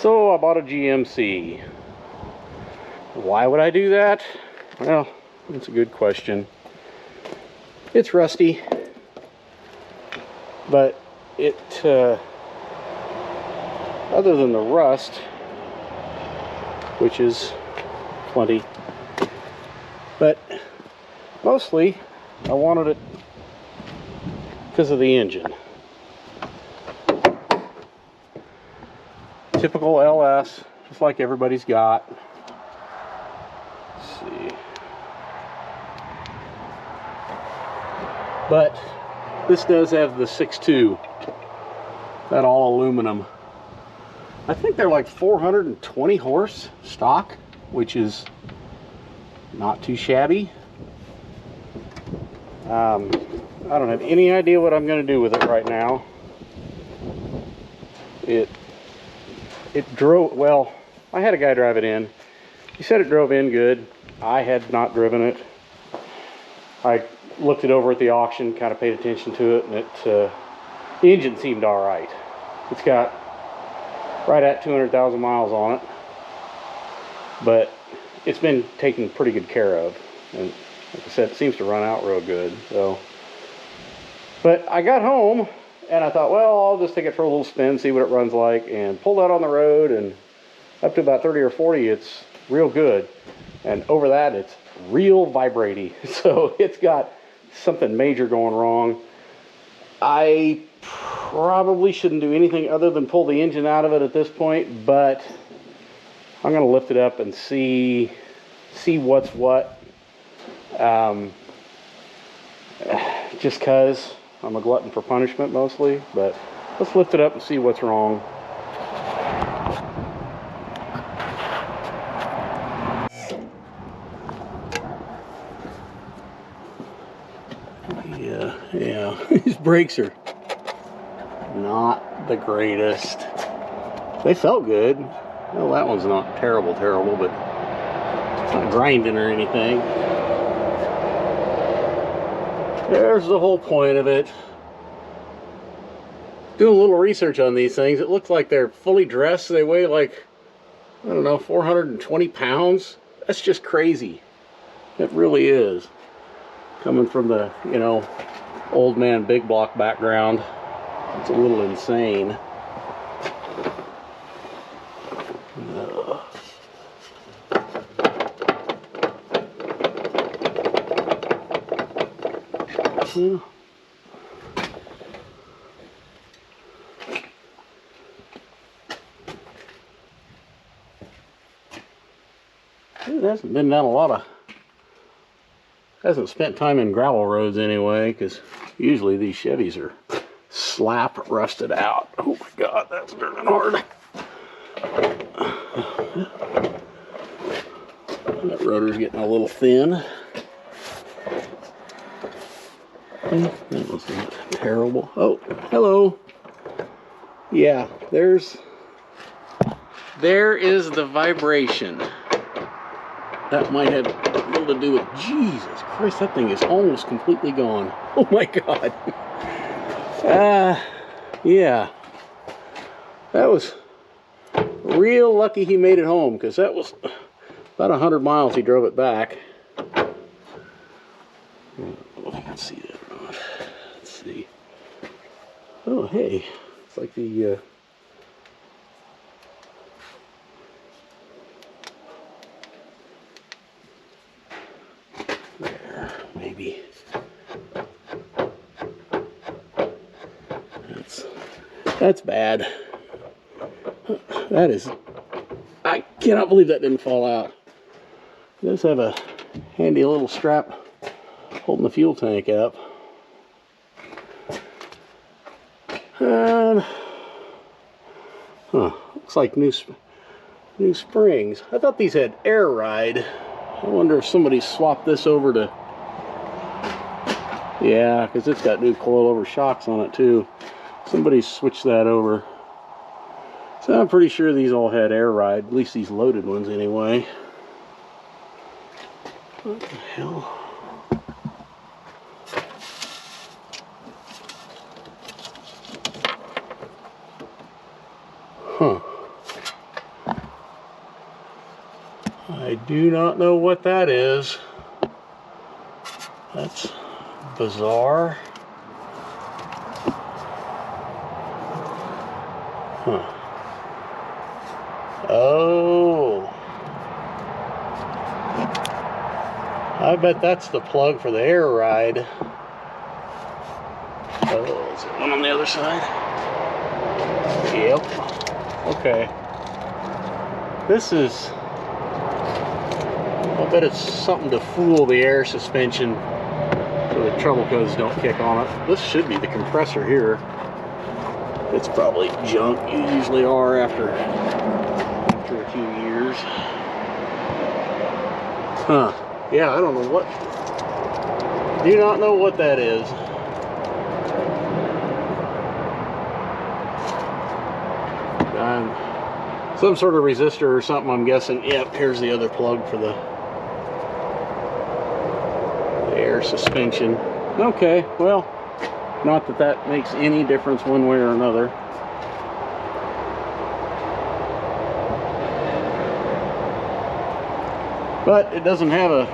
So I bought a GMC. Why would I do that? Well, that's a good question. It's rusty, but it, other than the rust, which is plenty, but mostly I wanted it because of the engine. Typical LS, just like everybody's got. Let's see. But this does have the 6.2, that all aluminum. I think they're like 420 horse stock, which is not too shabby. I don't have any idea what I'm going to do with it right now. It drove, well, I had a guy drive it in. He said it drove in good. I had not driven it. I looked it over at the auction, kind of paid attention to it, and the engine seemed all right. It's got right at 200,000 miles on it, but it's been taken pretty good care of. And like I said, it seems to run out real good. So, but I got home and I thought, well, I'll just take it for a little spin, see what it runs like, and pulled out on the road, and up to about 30 or 40, it's real good. And over that, it's real vibraty. So it's got something major going wrong. I probably shouldn't do anything other than pull the engine out of it at this point, but I'm going to lift it up and see what's what. Just because I'm a glutton for punishment mostly, but let's lift it up and see what's wrong. Yeah, these brakes are not the greatest. They felt good. Well, that one's not terrible, but it's not grinding or anything. There's the whole point of it. Doing a little research on these things, it looks like they're fully dressed. They weigh like, I don't know, 420 pounds. That's just crazy. It really is. Coming from the, you know, old man big block background, it's a little insane. It hasn't been down a lot of, hasn't spent time in gravel roads anyway, because usually these Chevys are slap rusted out. Oh my God, that's turning hard. That rotor's getting a little thin. That was not terrible. Oh, hello. Yeah, there is the vibration. That might have a little to do with, Jesus Christ, that thing is almost completely gone. Oh my God. Yeah. That was real lucky he made it home, because that was about 100 miles he drove it back. I don't know if you can see that or not. Let's see. Oh, hey. It's like the there, maybe. That's bad. That is, I cannot believe that didn't fall out. It does have a handy little strap holding the fuel tank up. And, looks like new springs. I thought these had air ride. I wonder if somebody swapped this over to, yeah, because it's got new coilover shocks on it too. Somebody switched that over. So I'm pretty sure these all had air ride, at least these loaded ones anyway. What the hell? Huh. I do not know what that is. That's bizarre. Huh. Oh. I bet that's the plug for the air ride. Oh, is there one on the other side? Yep. Okay. This is... I bet it's something to fool the air suspension so the trouble codes don't kick on it. This should be the compressor here. It's probably junk. You usually are after a few years. Huh. Yeah, I don't know what. Do not know what that is. Some sort of resistor or something, I'm guessing. Yep, here's the other plug for the air suspension. Okay, well, not that that makes any difference one way or another. But it doesn't have a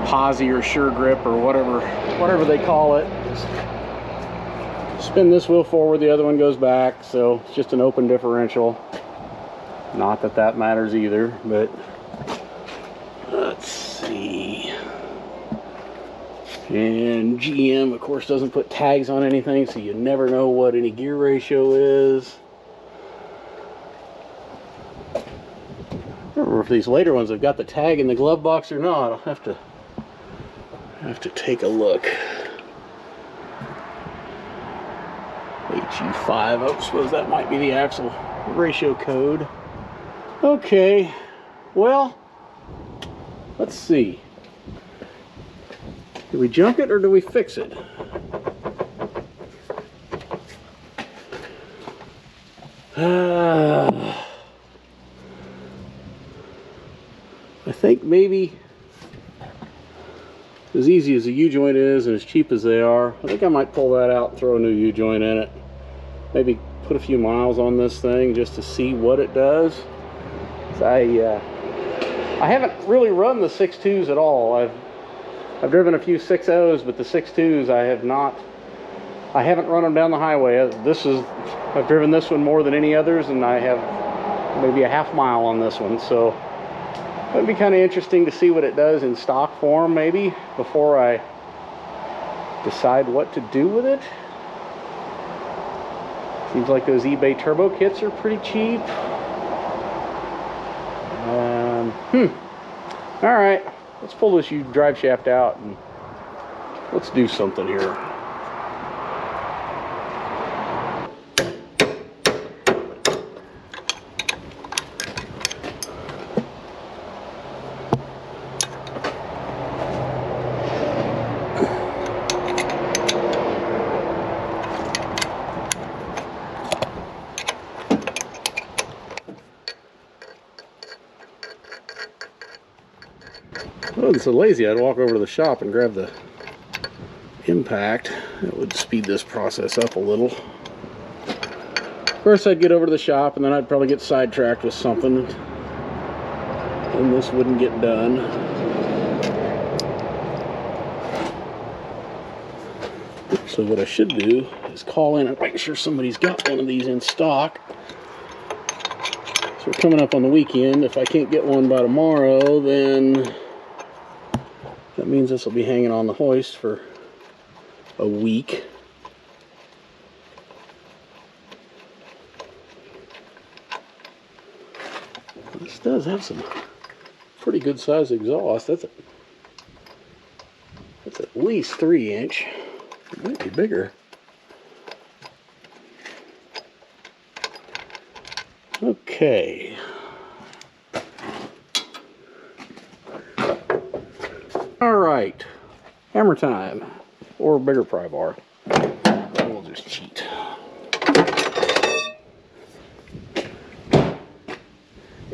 posi or sure grip or whatever they call it. Just spin this wheel forward, the other one goes back, so it's just an open differential. Not that that matters either, but let's see. And GM, of course, doesn't put tags on anything, so you never know what any gear ratio is. I don't remember if these later ones have got the tag in the glove box or not. I'll have to take a look. HE5, I suppose that might be the axle ratio code. Okay, well, let's see. Do we junk it or do we fix it? I think maybe, as easy as a U-joint is and as cheap as they are, I think I might pull that out and throw a new U-joint in it. Maybe put a few miles on this thing just to see what it does. I haven't really run the 6.2s at all. I've driven a few 6.0s, but the 6.2s I haven't run them down the highway. I've driven this one more than any others, and I have maybe a half mile on this one, so it'd be kind of interesting to see what it does in stock form maybe before I decide what to do with it. Seems like those eBay turbo kits are pretty cheap. All right, let's pull this drive shaft out and let's do something here. I wasn't so lazy, I'd walk over to the shop and grab the impact. That would speed this process up a little. First I'd get over to the shop and then I'd probably get sidetracked with something and this wouldn't get done. So what I should do is call in and make sure somebody's got one of these in stock. So we're coming up on the weekend. If I can't get one by tomorrow, then that means this will be hanging on the hoist for a week. This does have some pretty good size exhaust. That's at least 3-inch. It might be bigger. Okay. All right, hammer time, or bigger pry bar. We'll just cheat.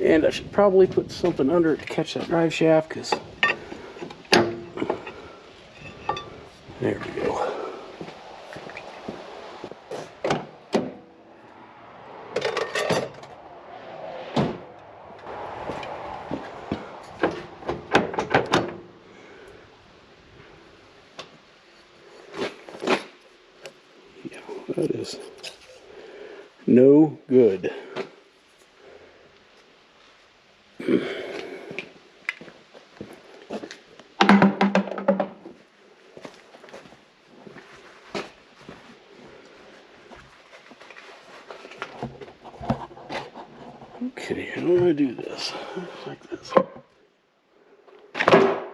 And I should probably put something under it to catch that drive shaft, because there we go. That is no good. Okay, how do I do this? Like this.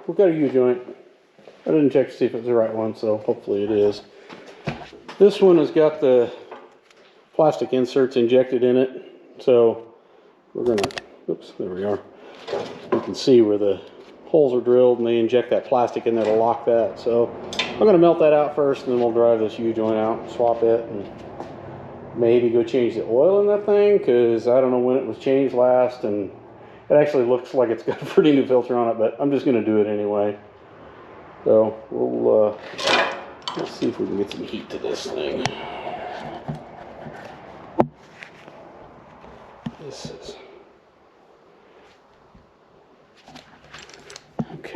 We've got a U-joint. I didn't check to see if it's the right one, so hopefully it is. This one has got the plastic inserts injected in it, so we're gonna, oops, there we are. You can see where the holes are drilled and they inject that plastic in there to lock that. So I'm gonna melt that out first and then we'll drive this U-joint out, swap it, and maybe go change the oil in that thing, because I don't know when it was changed last, and it actually looks like it's got a pretty new filter on it, but I'm just gonna do it anyway. So we'll, let's see if we can get some heat to this thing. This is okay.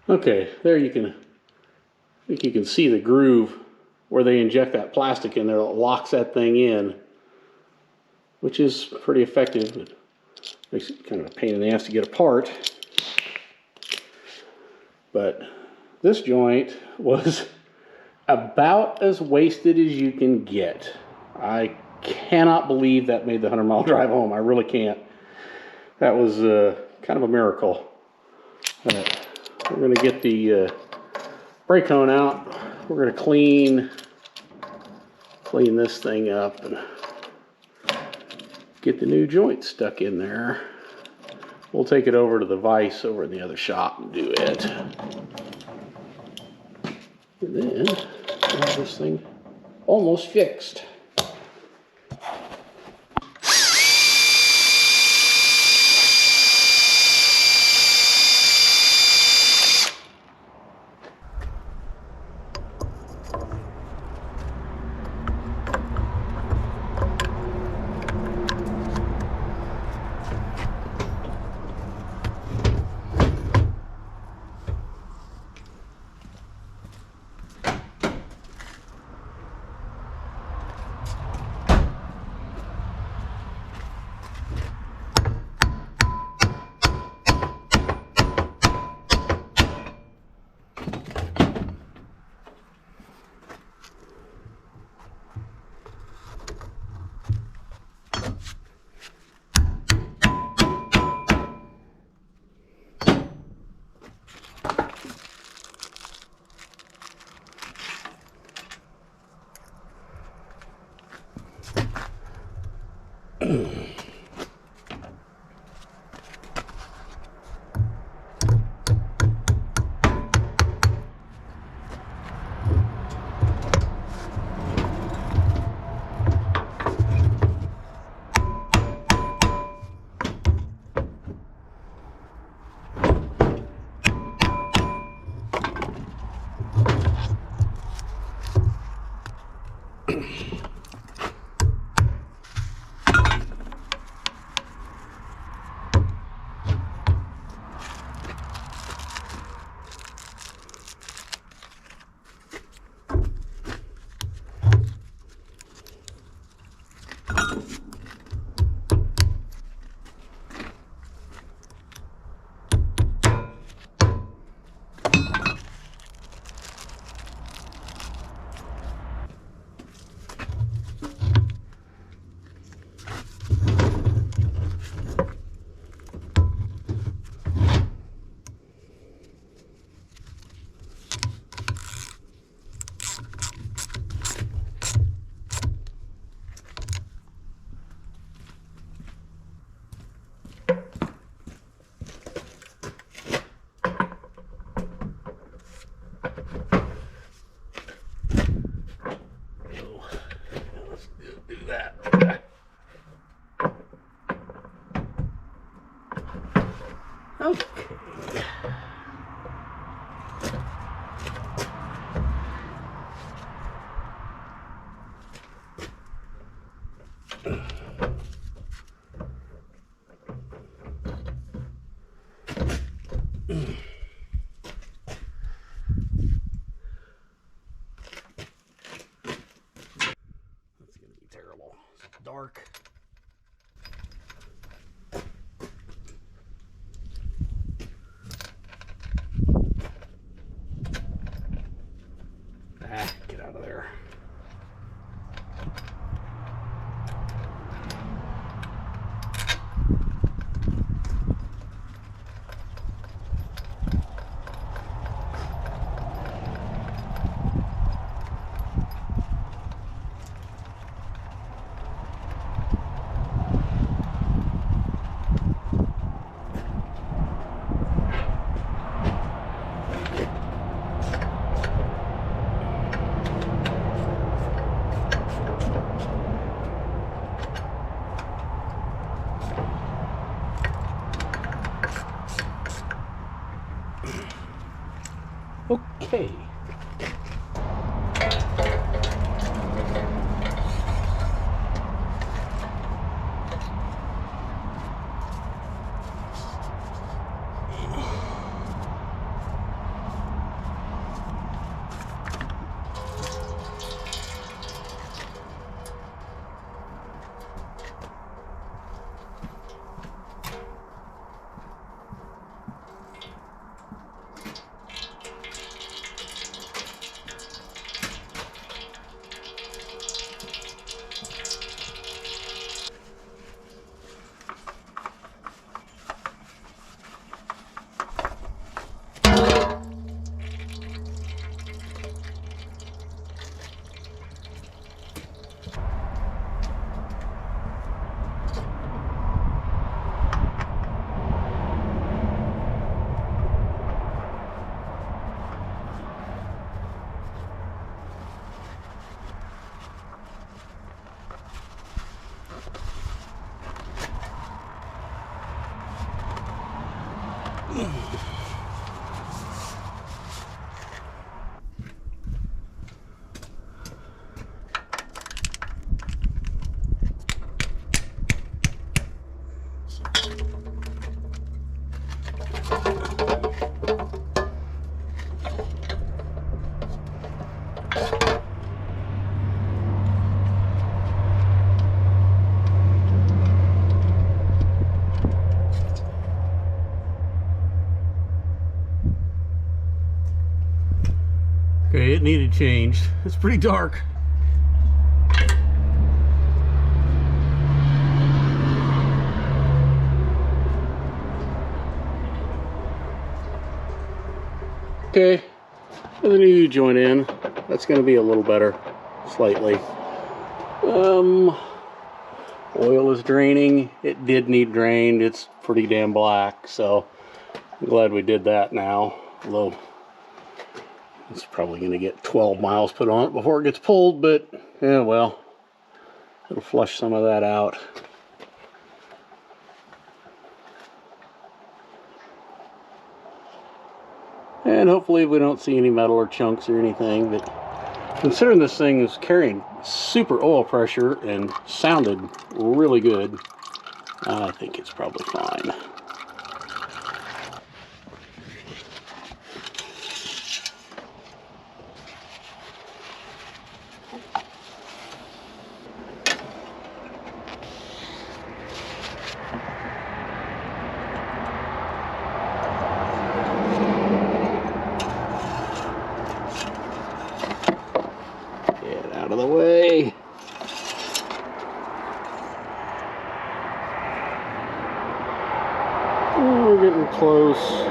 Okay, there you can, I think you can see the groove where they inject that plastic in there that locks that thing in, which is pretty effective, but makes it kind of a pain in the ass to get apart. But this joint was about as wasted as you can get. I cannot believe that made the 100-mile drive home. I really can't. That was kind of a miracle. We're going to get the brake cone out. We're going to clean this thing up and get the new joint stuck in there. We'll take it over to the vise over in the other shop and do it. And then we'll have this thing almost fixed. Okay. That's gonna be terrible. It's dark. Ah, get out of there. Okay. Okay, it needed changed. It's pretty dark. Okay, with the new joint in, that's going to be a little better, slightly. Oil is draining. It did need drained. It's pretty damn black, so I'm glad we did that now. Although it's probably going to get 12 miles put on it before it gets pulled, but yeah, well, it'll flush some of that out. And hopefully we don't see any metal or chunks or anything. But considering this thing is carrying super oil pressure and sounded really good, I think it's probably fine. Get out of the way. Oh, we're getting close.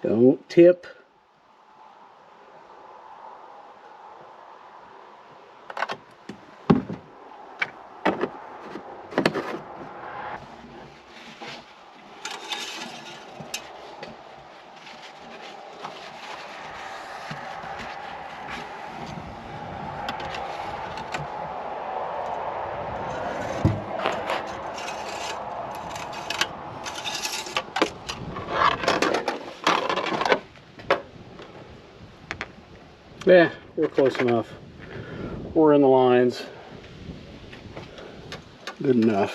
Don't tip. Yeah, we're close enough. We're in the lines. Good enough.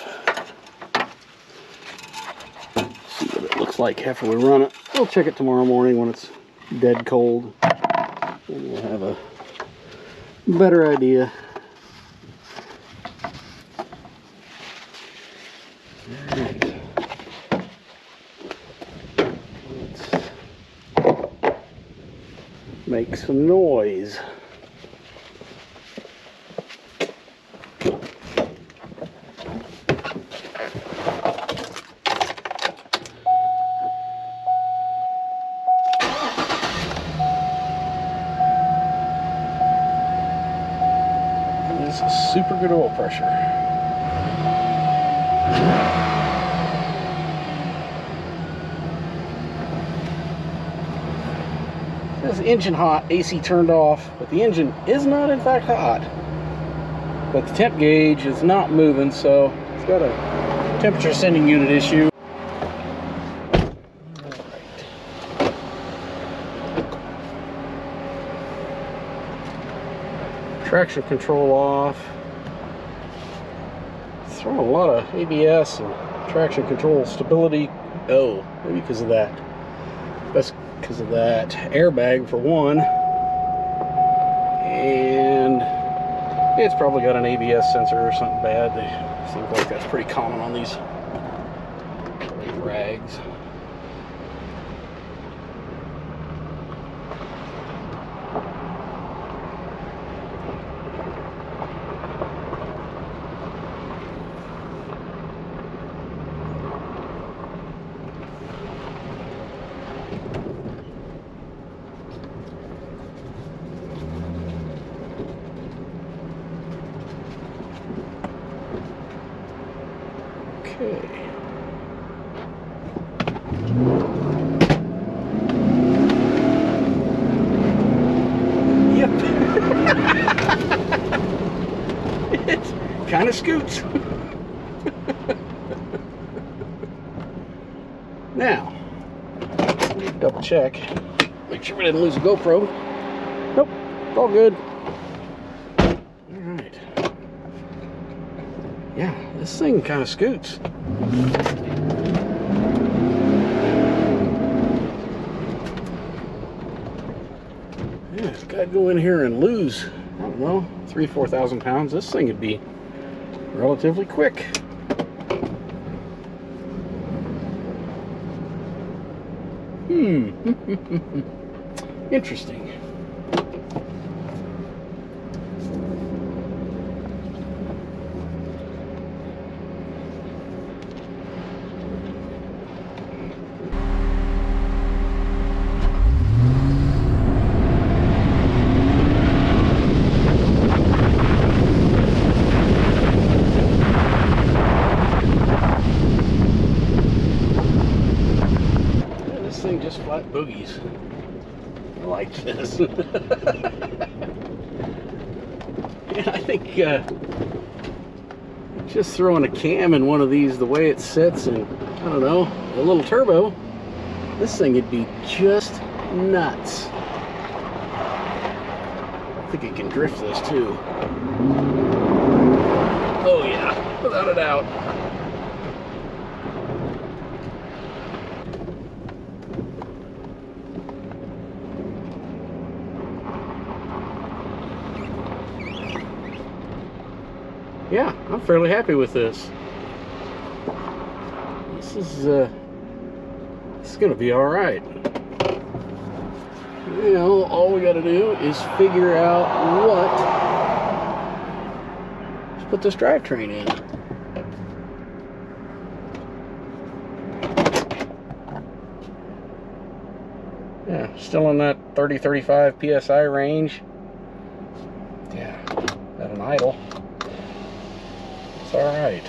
See what it looks like after we run it. We'll check it tomorrow morning when it's dead cold. And we'll have a better idea. Alright. Let's make some noise. This is super good oil pressure. This engine hot, AC turned off, but the engine is not in fact hot. But the temp gauge is not moving, so it's got a temperature sending unit issue. Traction control off. It's throwing a lot of ABS and traction control stability. Oh, maybe because of that. That's because of that airbag for one. And it's probably got an ABS sensor or something bad. It seems like that's pretty common on these rags. Okay. Yep. It kind of scoots. Now, double check. Make sure we didn't lose a GoPro. Nope, it's all good. Alright. Yeah, this thing kind of scoots. Yeah, if I'd go in here and lose, I don't know, 3,000–4,000 pounds, this thing would be relatively quick. Interesting. This thing just flat boogies. I like this. Yeah, I think just throwing a cam in one of these, the way it sits, and I don't know, a little turbo, this thing would be just nuts. I think it can drift this too. Oh yeah, without a doubt. Yeah, I'm fairly happy with this. This is gonna be all right. You know, all we gotta do is figure out what to put this drivetrain in. Yeah, still in that 30–35 PSI range. Yeah, at an idle. It's all right.